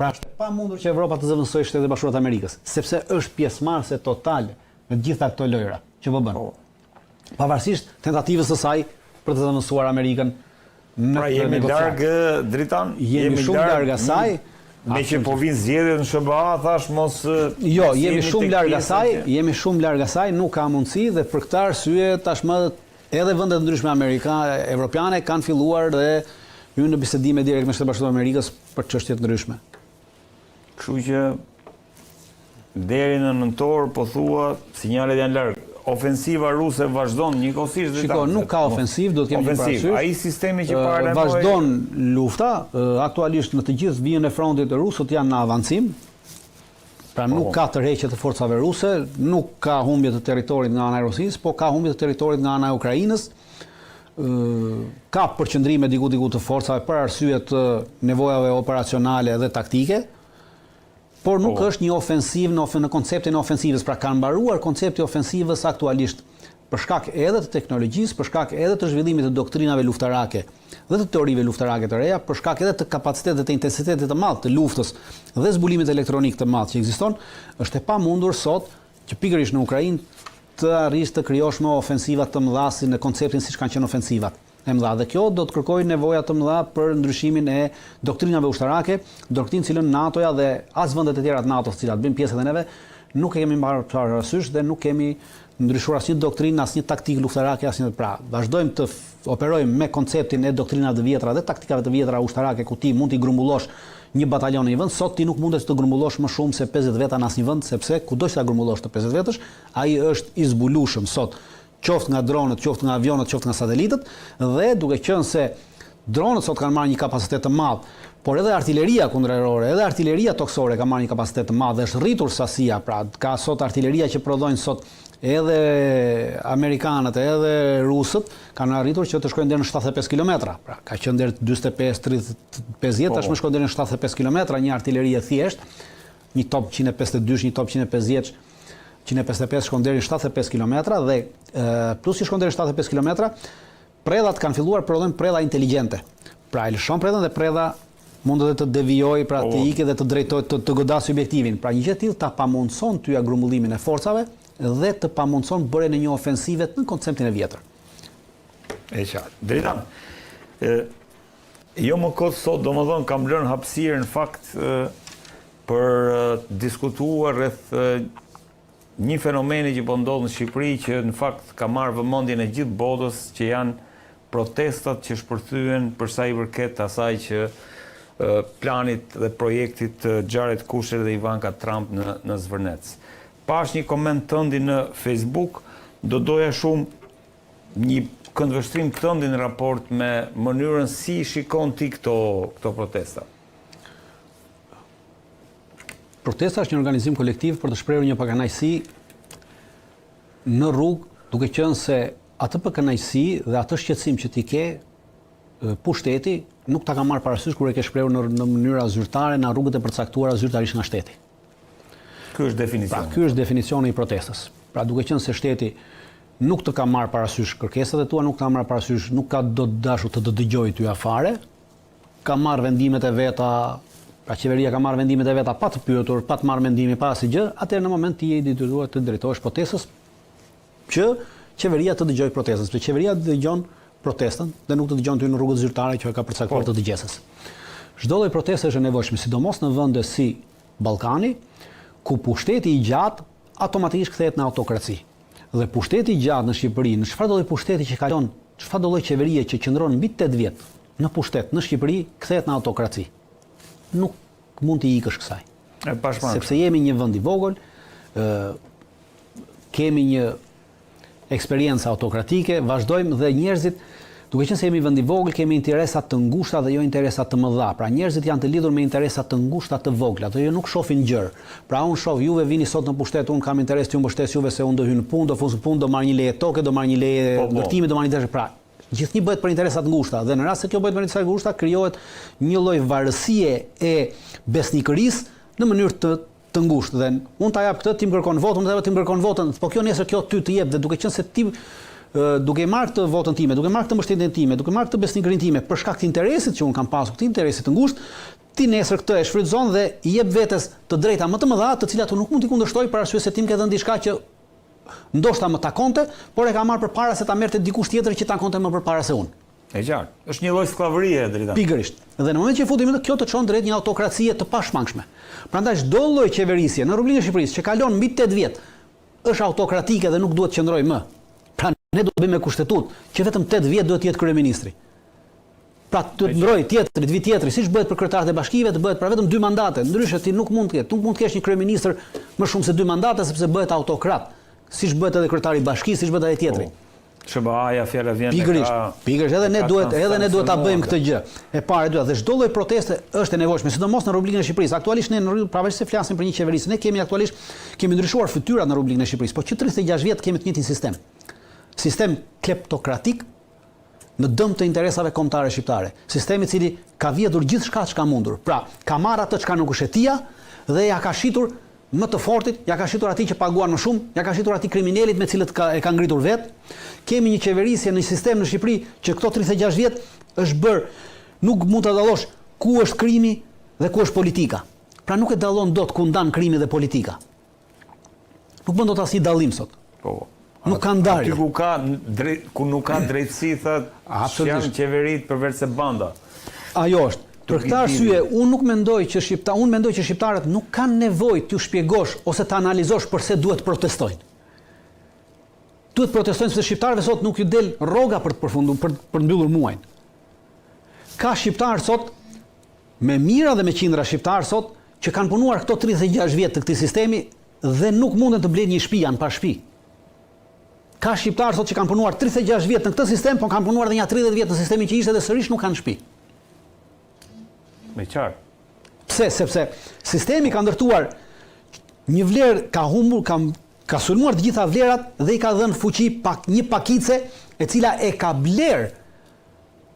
Pra është pamundur që Evropa të zëvendësojë Shtetet e Bashkuara të Amerikës, sepse është pjesëmarrëse totale në të gjitha këto lojra që po bën. Pavarësisht tentativës së saj për të zëvendësuar Amerikën në pra jemi larg Dritan, jemi shumë larg asaj. Me që po vinë zgjedhjet në SBA, thash mos jo, jemi shumë larg asaj, nuk ka mundësi dhe për këtë arsye tashmë edhe vendet ndryshme evropiane kanë filluar dhe hyn në bisedime direkt me Shtetet e Bashkuara të Amerikës për çështje të ndryshme. Kështu që deri në nëntor po thua sinjalet janë larg. Ofensiva ruse vazhdon njëkohësisht. Shiko, nuk ka ofensiv, do të kemi parasysh. Ai sistemi që para vazhdon lufta, aktualisht në të gjithë vijën e frontit rusët janë në avancim. Pra nuk ka tërheqje të forcave ruse, nuk ka humbje të territorit nga ana e Rusisë, po ka humbje të territorit nga ana e Ukrainës. Ka përqendrime diku të forcave për arsye të nevojave operacionale dhe taktike. Por nuk është një ofensiv në konceptin e ofensivës, pra kanë mbaruar koncepti i ofensivës aktualisht për shkak edhe të teknologjisë, për shkak edhe të zhvillimit të doktrinave luftarake dhe të teorive luftarake të reja, për shkak edhe të kapacitetit të intensitetit të madh të luftës dhe zbulimit elektronik të madh që ekziston, është e pamundur sot që pikërisht në Ukrainë të arrisë të krijosh më ofensiva të mëdha si në konceptin siç kanë qenë ofensivat e mëdha, dhe kjo do të kërkojë nevoja të mëdha për ndryshimin e doktrinave ushtarake, doktrinë cilën NATO-ja dhe as vendet e tjera të NATO-s, cilat bëjnë pjesë edhe neve, nuk e kemi marrë parasysh dhe nuk kemi ndryshuar asnjë doktrinë, asnjë taktikë luftarake, asnjë. Pra, vazhdojmë të operojmë me konceptin e doktrinave të vjetra dhe taktikave të vjetra ushtarake, ku ti mund t'i grumbullosh një batalion në një vend. Sot ti nuk mundet të grumbullosh më shumë se 50 veta në asnjë vend, sepse kudo që ta grumbullosh të 50 vetësh, ai është i zbulueshëm sot, qoftë nga dronët, qoftë nga avionët, qoftë nga satelitët, dhe duke qenë se dronët sot kanë marrë një kapacitet të madh, por edhe artilleria kundërerore, edhe artilleria toksore ka marrë një kapacitet të madh dhe është rritur sasia, pra ka sot artilleria që prodhojnë sot edhe amerikanët, edhe rusët, kanë arritur që të shkojnë deri në 75 kilometra. Pra ka qenë deri 45-30 tashmë shkojnë deri në 75 kilometra një artillerie thjesht, një top 152, një top 150, 155 shkon deri në 75 km dhe plus që shkon deri në 75 km, predhat kanë filluar prodhojnë predha inteligjente. Pra e lëshon predhën dhe predha mund edhe të devijojë, pra të ikë dhe të drejtojë të godasë objektivin. Pra një gjë e tillë ta pamundson ty grumbullimin e forcave dhe të pamundson bërjen e një ofensive në konceptin e vjetër. E qartë. Dritan, jo më kot sot, domethënë kam lënë hapësirë në fakt për diskutuar rreth një fenomeni që po ndodh në Shqipëri që në fakt ka marrë vëmendjen e gjithë botës, që janë protestat që shpërthyen për sa i përket asaj që planit dhe projektit të Jared Kushner dhe Ivanka Trump në Zvërnec. Pash një koment tëndi në Facebook, do doja shumë një këndvështrim tëndi në raport me mënyrën si shikon ti këto protesta. Protesta është një organizim kolektiv për të shprehur një pakënaqësi në rrugë, duke qenë se atë pakënaqësi dhe atë shqetësim që ti ke, pushteti nuk ta ka marrë parasysh kur e ke shprehur në mënyra zyrtare në rrugët e përcaktuara zyrtarisht nga shteti. Ky është definicioni. Pra, ky është definicioni i protestës. Pra, duke qenë se shteti nuk të ka marrë parasysh kërkesat e tua, nuk ka marrë parasysh, nuk ka do të dashur të dëgjojë ty afare, ka marrë vendimet e veta. Pra qeveria ka marrë vendimet e veta pa të pyetur, pa të marrë mendimi, pa asgjë, atëherë në moment ti je i detyruar të drejtohesh protestës që qeveria të dëgjojë protestën, sepse qeveria dëgjon protestën dhe nuk të dëgjon ty në rrugët zyrtare që ka përcaktuar të dëgjesës. Çdo lloj proteste është e nevojshme, sidomos në vende si Ballkani, ku pushteti i gjatë automatikisht kthehet në autokraci. Dhe pushteti i gjatë në Shqipëri, në çfarëdo lloj pushteti që kalon, çfarëdo lloj qeverie që qëndron mbi 8 vjet në pushtet në Shqipëri, kthehet në autokraci. Nuk mund të ikësh kësaj. Sepse jemi një vend i vogël, kemi një eksperiencë autokratike, vazhdojmë dhe njerëzit, duke qenë se jemi vend i vogël, kemi interesa të ngushta dhe jo interesa të mëdha. Pra njerëzit janë të lidhur me interesa të ngushta të vogla, ato jo nuk shohin gjër. Pra unë shoh juve vini sot në pushtet, unë kam interes të ju mbështes juve se unë do hy në punë, do fus në punë, do marr një leje toke, do marr një leje ndërtimi, do marr një pra gjithnjë bëhet për interesa të ngushta dhe në rast se kjo bëhet për interesa të ngushta krijohet një lloj varësie e besnikërisë në mënyrë të ngushtë dhe unë ta jap këtë, ti më kërkon votën, unë ta jap ti më kërkon votën, po kjo nesër kjo ty të jep dhe duke qenë se ti duke marrë të votën time, duke marrë të mbështetjen time, duke marrë të besnikërinë time për shkak të interesit që unë kam pasur, këtë interesit të ngushtë, ti nesër këtë e shfrytëzon dhe i jep vetes të drejta më të mëdha, të cilat unë nuk mund t'i kundërshtoj për arsye se ti më ke dhënë diçka që ndoshta më takonte, por e ka marrë përpara se ta merrte dikush tjetër që takonte më përpara se unë. E qartë. Është një lloj skllavërie drita. Pikërisht. Dhe në moment që futemi në kjo të çon drejt një autokracie të pashmangshme. Prandaj çdo lloj qeverisje në Republikën e Shqipërisë që kalon mbi 8 vjet është autokratike dhe nuk duhet të qëndrojë më. Pra ne duhet të bëjmë me kushtetutë që vetëm 8 vjet duhet të jetë kryeministri. Pra të ndrojë tjetri, vit tjetri, siç bëhet për kryetarët e bashkive, të bëhet pra vetëm 2 mandate. Ndryshe ti nuk mund të kesh një kryeministër më shumë se 2 mandate sepse bëhet autokrat. Siç bëhet edhe kryetari i bashkisë, siç bëhet edhe tjetri. SBA-ja fjala vjen Pikërisht, edhe ne duhet ta bëjmë këtë gjë. E para duhet dhe çdo lloj proteste është e nevojshme, sidomos në Republikën e Shqipërisë. Aktualisht ne pavarësisht se flasim për një qeverisë, ne kemi ndryshuar fytyrat në Republikën e Shqipërisë, por që 36 vjet kemi të njëjtin sistem. Sistem kleptokratik në dëm të interesave kombëtare shqiptare. Sistemi i cili ka vjedhur gjithçka çka mundur. Pra, ka marrë atë çka nuk është e tija dhe ja ka shitur më të fortit, ja ka shitur atij që paguan më shumë, ja ka shitur atij kriminalit me cilët e ka ngritur vet. Kemi një qeverisje në sistem në Shqipëri që këto 36 vjet është bërë, nuk mund të dallosh ku është krimi dhe ku është politika. Pra nuk e dallon dot ku ndan krimi dhe politika. Nuk bën dot asnjë dallim sot. Po. Nuk ka ndarje. Aty ku nuk ka drejtësi thotë janë qeverit përveç se banda. Ajo është. Për këtë arsye, unë mendoj që shqiptarët nuk kanë nevojë t'ju shpjegosh ose të analizosh përse duhet protestojnë. Duhet protestojnë sepse shqiptarëve sot nuk ju del rroga për të përfunduar, për të mbyllur muajin. Ka shqiptarë sot me mijëra dhe me qindra shqiptarë sot që kanë punuar këto 36 vjet të këtij sistemi dhe nuk munden të blejnë një shtëpi, janë pa shtëpi. Ka shqiptarë sot që kanë punuar 36 vjet në këtë sistem, por kanë punuar edhe një 30 vjet në sistemin që ishte dhe sërish nuk kanë shtëpi. Me qartë. Pse? Sepse sistemi ka ndërtuar një vlerë, ka humbur, ka sulmuar të gjitha vlerat dhe i ka dhënë fuqi një pakice e cila e ka bler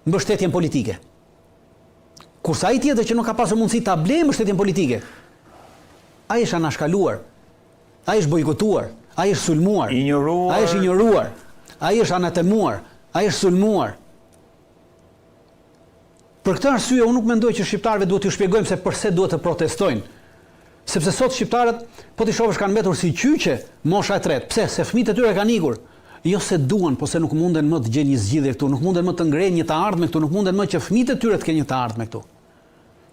mbështetjen politike. Kurse ai tjetër që nuk ka pasur mundësi ta blejë mbështetjen politike, ai është anashkaluar, ai është bojkotuar, ai është sulmuar, ai është injoruar, ai është anatemuar, ai është sulmuar. Për këtë arsye unë nuk mendoj që shqiptarëve duhet t'ju shpjegojmë se përse duhet të protestojnë. Sepse sot shqiptarët, po t'i shohësh kanë mbetur si qyqe mosha e tretë. Pse? Se fëmijët e tyre kanë ikur. Jo se duan, po se nuk munden më të gjejnë një zgjidhje këtu, nuk munden më të ngrenë një të ardhme këtu, nuk munden më që fëmijët e tyre të kenë një të ardhme këtu.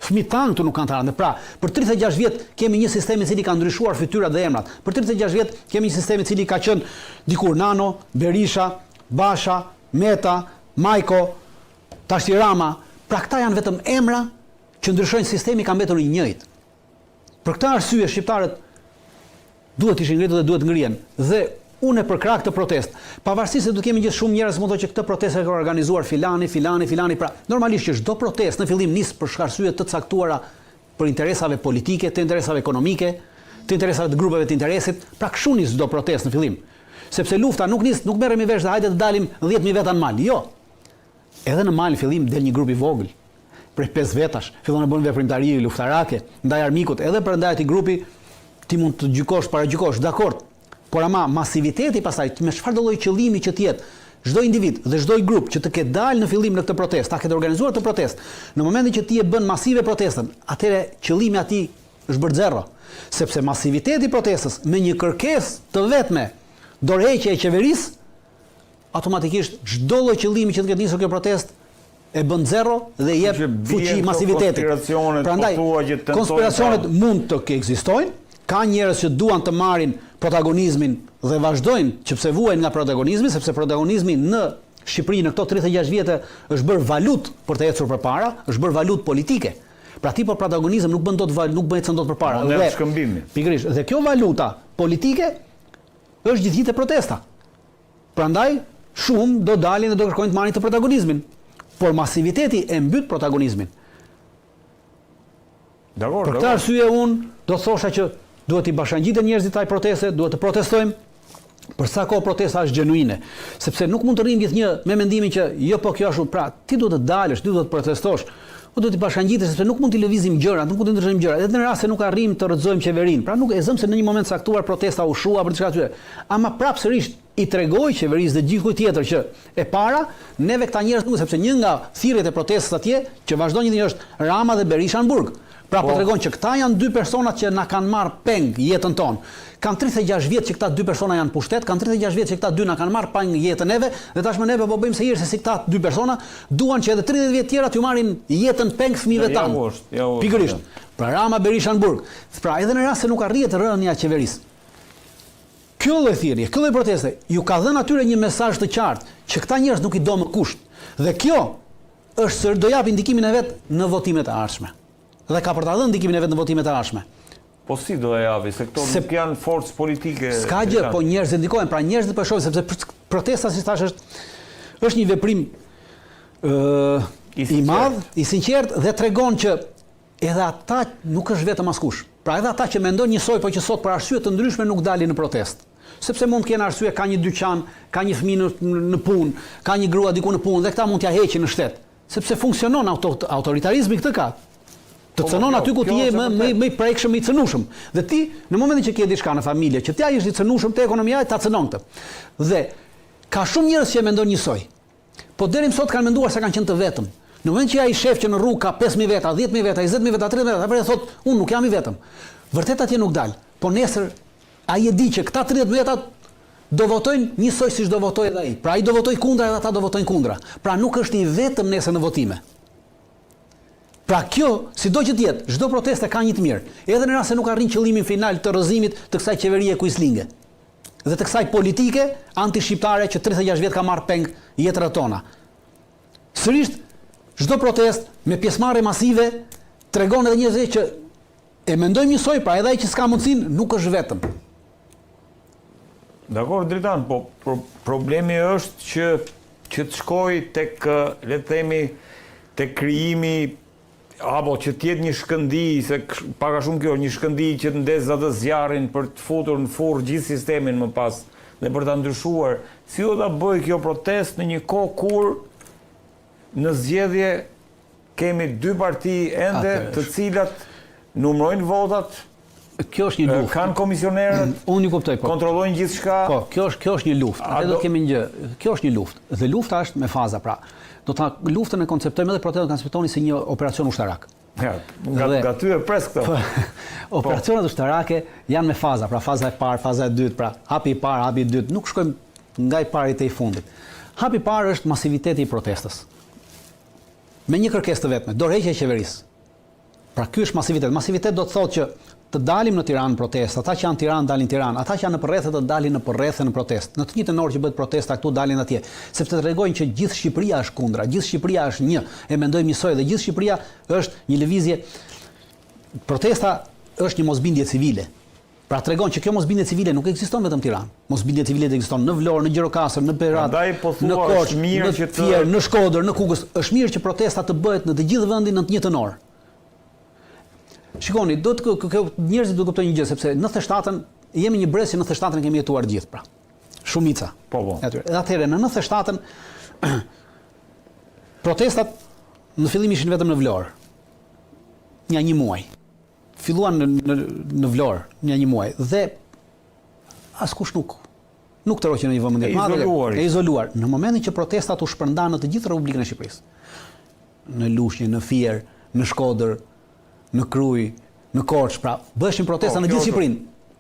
Fëmijët tanë këtu nuk kanë të ardhme. Pra, për 36 vjet kemi një sistem i cili ka ndryshuar fytyrat dhe emrat. Për 36 vjet kemi një sistem i cili ka qenë dikur Nano, Berisha, Basha, Meta, Majko, Tashi Rama. Pra këta janë vetëm emra që ndryshojnë sistemi, ka mbetur i njëjtë. Për këtë arsye shqiptarët duhet ishin ngritur dhe duhet ngrihen. Dhe unë e përkrah këtë protestë. Pavarësisht se do kemi gjithë shumë njerëz që mund të thonë që këtë protestë ka organizuar filani. Pra normalisht që çdo protestë në fillim nis për arsye të caktuara për interesave politike, të interesave ekonomike, të interesave të grupeve të interesit. Pra kështu nis çdo protestë në fillim. Sepse lufta nuk merremi vesh dhe hajde të dalim 10.000 veta në mal. Jo. Edhe në mal në fillim del një grup i vogël, prej 5 vetash, fillon të bën veprimtari luftarake ndaj armikut, edhe për ndaj atij grupi ti mund të gjykosh, paragjykosh, dakord. Por ama masiviteti pastaj me çfarë lloj qëllimi që të jetë çdo individ dhe çdo grup që të ketë dalë në fillim në këtë protestë, ta ketë organizuar këtë protestë, në momentin që ti e bën masive protestën, atëherë qëllimi i tij është bërë zero, sepse masiviteti i protestës me një kërkesë të vetme dorëheqje e qeverisë automatikisht çdo lloj qëllimi që të ketë nisur kjo protestë e bën zero dhe jep fuqi masivitetit. Prandaj konspiracionet mund të ekzistojnë, ka njerëz që duan të marrin protagonizmin dhe vazhdojnë që pse vuajnë nga protagonizmi, sepse protagonizmi në Shqipëri në këto 36 vjet është bërë valutë për të ecur përpara, është bërë valutë politike. Pra tipo protagonizëm nuk bën dot nuk bëhet dot përpara. Dhe shkëmbimi. Pikërisht, dhe kjo valuta politike është gjithë protesta. Prandaj shumë do dalin dhe do kërkojnë të marrin të protagonizmin, por masiviteti e mbyt protagonizmin. Për këtë arsye unë do thosha që duhet i bashkangjiten njerëzit kësaj proteste, duhet të protestojmë. Për sa kohë protesta është gjenuine, sepse nuk mund të rrim gjithnjë me mendimin që jo po kjo është, pra ti duhet të dalësh, ti duhet të protestosh. Po duhet të bashkangjitesh sepse nuk mund të lëvizim gjërat, nuk mund të ndryshojmë gjërat. Edhe në rast se nuk arrim të rrëzojmë qeverinë, pra nuk e zëm se në një moment caktuar protesta u shua për diçka tjetër. Ama prapë sërish i tregoj qeverisë dhe gjithkujt tjetër që e para, neve këta njerëz nuk, sepse një nga thirrjet e protestës atje që vazhdon një është Rama dhe Berisha në burg. Pra po tregon që këta janë dy personat që na kanë marrë peng jetën tonë. Kanë 36 vjet që këta dy persona janë pushtet, kanë 36 vjet që këta dy na kanë marrë peng jetën neve, dhe tashmë neve po bëjmë se hirë se si këta dy persona duan që edhe 30 vjet tjera t'ju marrin jetën peng fëmijëve tanë. Pikërisht. Pra Rama Berisha në burg. Pra edhe në rast se nuk arrihet rënia e qeverisë. Kjo lloj thirrje, kjo lloj proteste, ju ka dhënë atyre një mesazh të qartë që këta njerëz nuk i do më kusht. Dhe kjo është do jap indikimin e vet në votimet e ardhshme. Dhe ka për ta dhënë ndikimin e vet në votimet e ardhshme. Po si do e javi, se këto nuk janë forcë politike. S'ka gjë, po njerëzit ndikojnë, pra njerëzit po shohin sepse protesta si thash është një veprim i madh, i sinqert dhe tregon që edhe ata nuk është vetëm askush. Pra edhe ata që mendojnë njësoj, po që sot për arsye të ndryshme nuk dalin në protestë. Sepse mund të kenë arsye, ka një dyqan, ka një fëmijë në punë, ka një grua diku në punë dhe këta mund t'ja heqin në shtet. Sepse funksionon autoritarizmi këtë ka. Të cënon aty ku ti je më i prekshëm, i cënushëm. Dhe ti, në momentin që ke diçka në familje, që t'ja jesh i cënushëm te ekonomia, ta cënon këtë. Dhe ka shumë njerëz që mendojnë njësoj. Po deri më sot kanë menduar se kanë qenë të vetëm. Në moment që ai shef që në rrugë ka 5.000 veta, 10.000 veta, 20.000 veta, 30.000 veta, apo thotë, unë nuk jam i vetëm. Vërtet atje nuk dal. Po nesër ai e di që këta 30 veta do votojnë njësoj siç do votojë edhe ai. Pra ai do votojë kundra edhe ata do votojnë kundra. Pra nuk është i vetëm nesër në votime. Pra kjo, sido që tjetë, çdo proteste ka një të mirë. Edhe në rast se nuk arrin qëllimin final të rrëzimit të kësaj qeverie kuislinge. Dhe të kësaj politike anti-shqiptare që 36 vjet ka marrë peng jetrat tona. Sërish, çdo protest me pjesëmarrje masive tregon edhe njerëzve që e mendojmë njësoj, pra edhe ai që s'ka mundsinë nuk është vetëm. Dakor, Dritan, po problemi është që të shkoj tek, le të themi, tek krijimi apo që t'jetë një shkëndi, se paka shumë kjo, një shkëndi që të ndezë atë zjarrin për të futur në furrë gjithë sistemin më pas dhe për ta ndryshuar, si do ta bëj kjo protest në një kohë kur në zgjedhje kemi dy parti ende të cilat numrojnë votat, kjo është një luftë. Kanë komisionerët, unë i kuptoj, po. Kontrollojnë gjithçka. Po, kjo është një luftë. Atë do kemi një gjë. Kjo është një luftë. Dhe lufta është me faza, pra. Luftën e konceptojmë edhe protestën konceptoni si një operacion ushtarak. Ja, nga ty e pres këto. Operacionet ushtarake janë me faza, pra faza e parë, faza e dytë, pra hapi i parë, hapi i dytë, nuk shkojmë nga i pari te i fundit. Hapi i parë është masiviteti i protestës. Me një kërkesë të vetme, dorëheqja e qeverisë. Pra ky është masivitet. Masivitet do të thotë që të dalim në Tiranë në protestë, ata që janë në Tiranë dalin në Tiranë, ata që janë në përrethë të dalin në përrethë në protestë. Në të njëjtën orë që bëhet protesta këtu dalin atje, sepse tregojnë që gjithë Shqipëria është kundra, gjithë Shqipëria është një, e mendojmë njësoj dhe gjithë Shqipëria është një lëvizje. Protesta është një mosbindje civile. Pra tregon që kjo mosbindje civile nuk ekziston vetëm në Tiranë. Mosbindje civile ekziston në Vlorë, në Gjirokastër, në Berat, në Korçë, në Fier, në Shkodër, në Kukës. Është mirë që protesta të bëhet në të gjithë vendin në të njëjtën orë. Shikoni, njerëzit do të kuptojnë një gjë, sepse 97-ën jemi një brez që 97-ën kemi jetuar gjithë, pra. Shumica. Po. Edhe atëherë në 97-ën protestat në fillim ishin vetëm në Vlorë. Një muaj. Filluan në Vlorë, një muaj dhe askush nuk tërhoqi në një vëmendje të madhe, e izoluar. Në momentin që protestat u shpërndan në të gjithë Republikën e Shqipërisë, në Lushnjë, në Fier, në Shkodër, në Krujë, në Korçë, pra bëshin protesta në gjithë Shqipërinë.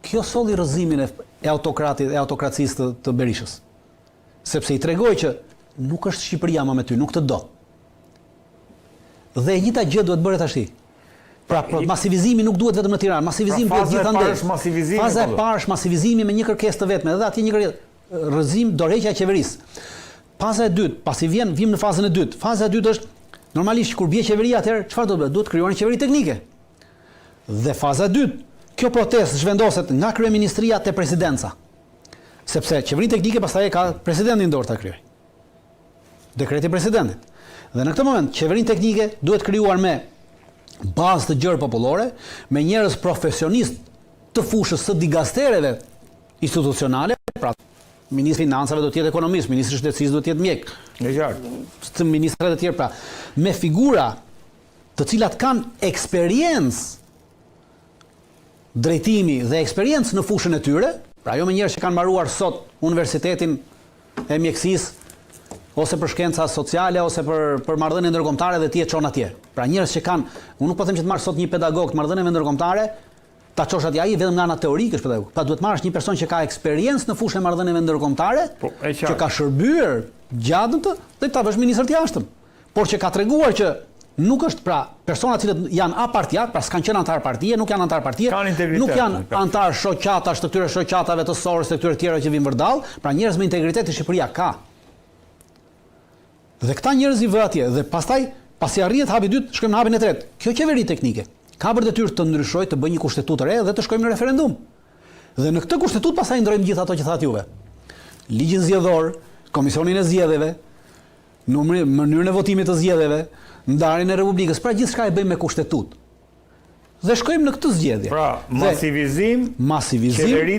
Kjo solli rrëzimin e autokracisë të Berishës. Sepse i tregoi që nuk është Shqipëria më me ty, nuk të do. Dhe e njëjta gjë duhet bëhet tash. Pra masivizimi nuk duhet vetëm në Tiranë, masivizimi duhet gjithandej. Faza e parë është masivizimi me një kërkesë të vetme, edhe atje një kërkesë rrëzim dorëheqja e qeverisë. Faza e dytë, pasi vim në fazën e dytë. Faza e dytë është normalisht kur bie qeveria atëherë çfarë do bëhet? Duhet krijuar një qeveri teknike. Dhe faza e dytë, kjo protestë zhvendoset nga kryeministria te presidenca. Sepse qeverinë teknike pastaj ka presidentin dorë ta krijojë. Dekreti i presidentit. Dhe në këtë moment qeverinë teknike duhet krijuar me bazë të gjerë popullore, me njerëz profesionistë të fushës së digastereve institucionale, pra ministri i financave do të jetë ekonomist, ministri i shëndetësisë do të jetë mjek. Në qartë. Të ministrat e tjerë, pra, me figura të cilat kanë eksperiencë drejtimi dhe eksperiencë në fushën e tyre, Pra jo me njerëz që kanë mbaruar sot universitetin e mjekësisë ose për shkenca sociale ose për marrëdhënie ndërkombëtare dhe ti e çon atje. Pra njerëz që kanë, unë nuk po them që të marr sot një pedagog të marrëdhënieve ndërkombëtare, ta çosh atje ai vetëm nga ana teorike është pedagog. Pa duhet marrësh një person që ka eksperiencë në fushën e marrëdhënieve ndërkombëtare, që ka shërbyer gjatë dhe ta bësh ministër të jashtëm. Por që ka treguar që nuk është pra persona që janë apartiak, pra s'kan qenë antar partie, nuk janë antar partie, nuk janë antar shoqatash të këtyre shoqatave të Sorës të këtyre tjera që vinë vërdall, pra njerëz me integritet në Shqipëria ka. Dhe këta njerëz i vë atje dhe pastaj pasi arrihet hapi i dytë, shkojmë në hapin e tretë. Kjo qeveri teknike ka për detyrë të ndryshojë, të bëjë një kushtetutë të re dhe të shkojmë në referendum. Dhe në këtë kushtetutë pastaj ndrojmë gjithë ato që thatë juve. Ligjin zgjedhor, komisionin e zgjedhjeve, mënyrën e votimit të zgjedhjeve, ndarjen e Republikës, pra gjithçka e bëjmë me kushtetutë. Dhe shkojmë në këtë zgjedhje. Pra, masivizim, qeveri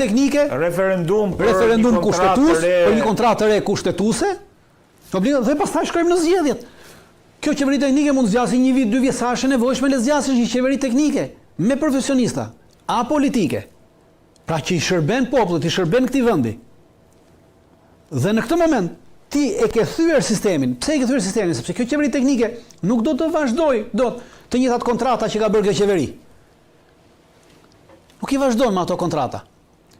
teknike, referendum kushtetues, për një kontratë të re kushtetuese, dhe pastaj shkojmë në zgjedhjet. Kjo qeveri teknike mund të zgjasë një vit, 2 vjet, sa është e nevojshme le zgjasësh një qeveri teknike me profesionista, apolitike. Pra që i shërben popullit, i shërben këtij vendi. Dhe në këtë moment ti e ke thyer sistemin. Pse e ke thyer sistemin? Sepse kjo qeveri teknike nuk do të vazhdojë dot të njëjtat kontrata që ka bërë kjo qeveri. Nuk i vazhdon me ato kontrata.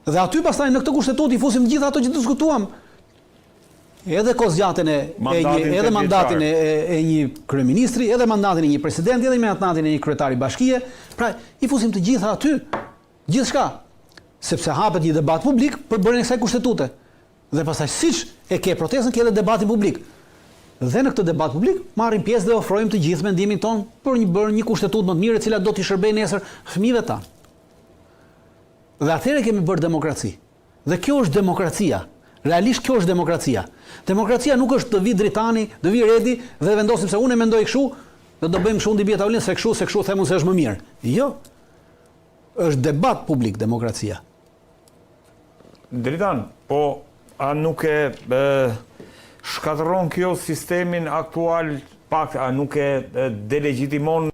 Dhe aty pastaj në këtë kushtetutë i fusim gjithë ato që diskutuam. Edhe kozgjatën edhe mandatin e një kryeministri, edhe mandatin e një presidenti, edhe mandatin e një kryetari bashkie. Pra i fusim të gjitha aty. Gjithçka. Sepse hapet një debat publik për bërjen e kësaj kushtetute. Dhe pastaj siç e ke protestën, ke edhe debatin publik. Dhe në këtë debat publik marrim pjesë dhe ofrojmë të gjithë mendimin ton për bërë një kushtetutë më të mirë e cila do t'i shërbejë nesër fëmijëve tanë. Dhe atëherë kemi bërë demokraci. Dhe kjo është demokracia. Realisht kjo është demokracia. Demokracia nuk është të vi Dritani, të vi Redi dhe vendosim se unë e mendoj kështu, dhe do bëjmë kështu ndihmë tavolin se kështu themun se është më mirë. Jo. Është debat publik demokracia. Dritan, po a nuk e shkatëron kjo sistemin aktual pak, a nuk e delegitimon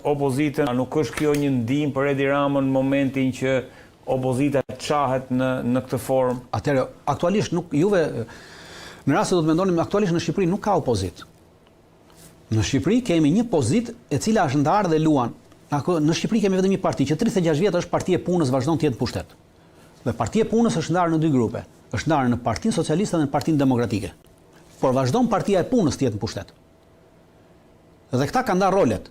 opozitën, a nuk është kjo një ndihmë për Edi Ramën në momentin që opozita qahet në këtë formë? Atëherë, aktualisht nuk juve në rast se do të mendonim aktualisht në Shqipëri nuk ka opozit. Në Shqipëri kemi një pozit e cila është ndarë dhe luan. Në Shqipëri kemi vetëm një parti që 36 vjet është Partia e Punës, vazhdon të jetë në pushtet. Dhe Partia e Punës është ndarë në 2 grupe. Është ndarë në Partinë Socialiste dhe në Partinë Demokratike. Por vazhdon Partia e Punës të jetë në pushtet. Dhe këta kanë ndarë rolet.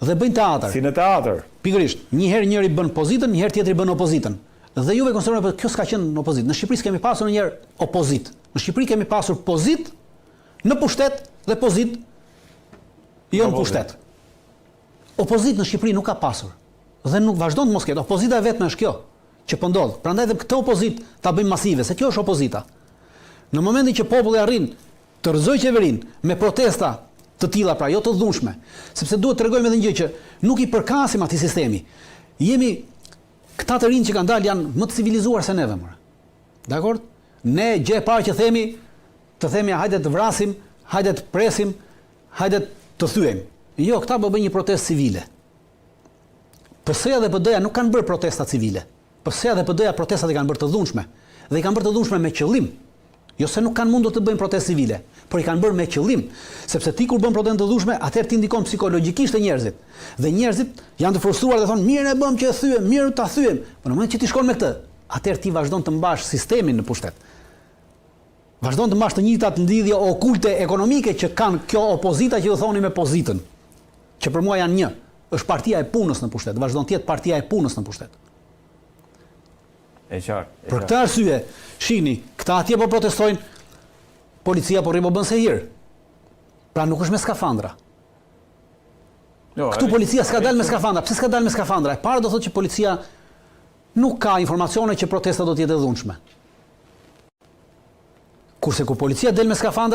Dhe bëjnë teatr. Si në teatr. Pikërisht, një herë njëri bën pozitën, një herë tjetri bën opozitën. Dhe juve konsideroni që kjo s'ka qenë në opozitë. Në Shqipëri kemi pasur një herë opozit. Në Shqipëri kemi pasur pozit në pushtet dhe pozit jo në pushtet. Opozit në Shqipëri nuk ka pasur. Dhe nuk vazhdon të mos ketë. Opozita e vetme është kjo që po ndodh. Prandaj edhe këtë opozit ta bëjmë masive, se kjo është opozita. Në momentin që populli arrin të rrëzojë qeverinë me protesta të tilla, pra jo të dhunshme, sepse duhet të tregojmë edhe një gjë që nuk i përkasim atij sistemi. Jemi këta të rinj që kanë dalë janë më të civilizuar se neve, more. Dakor? Ne gjë e parë që themi hajde të vrasim, hajde të presim, hajde të thyejmë. Jo, këta po bëjnë një protestë civile. PS-ja dhe PD-ja nuk kanë bërë protesta civile. PS-ja dhe PD-ja protestat i kanë bërë të dhunshme. Dhe i kanë bërë të dhunshme me qëllim. Jo se nuk kanë mundur të bëjnë protestë civile, por i kanë bërë me qëllim, sepse ti kur bën protestë të dhunshme, atëherë ti ndikon psikologjikisht te njerëzit. Dhe njerëzit janë të frustruar dhe thonë, mirë e bëm që e thyem, mirë ta thyem. Po në moment që ti shkon me këtë, atëherë ti vazhdon të mbash sistemin në pushtet. Vazhdon të mbash të njëjtat ndidhje okulte ekonomike që kanë kjo opozita që ju thoni me pozitën, që për mua janë një, është Partia e Punës në pushtet, vazhdon të jetë Partia e Punës në pushtet. E qartë. Për këtë arsye, shihni, këta atje po protestojnë, policia po rripo bën se hir. Pra nuk është me skafandra. Jo, Këtu policia s'ka dalë me skafandra. Pse s'ka dalë me skafandra? E para do thotë që policia nuk ka informacione që protesta do të jetë e dhunshme. Kurse kur policia del me skafandra